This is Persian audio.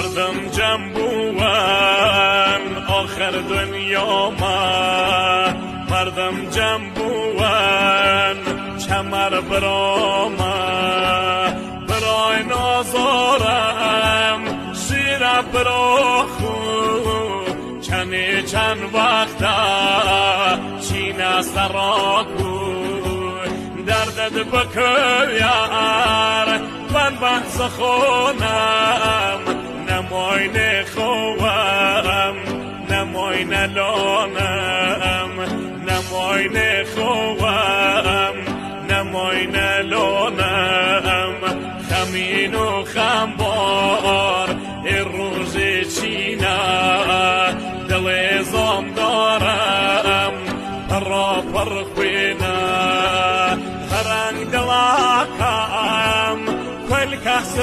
مردم جمع بوون آخر دنیا ما مردم جمع بوون چمر براما برای نازارم شیر برا خو چنی چند وقتا چین سراکو دردت بکویار من بحث خونم نماین خوام نماین لانم نماین خوام نماین لانم خمین و خمبار روز چینا دل زام دارم را پرخوینا خرنگ دلاکم کل کس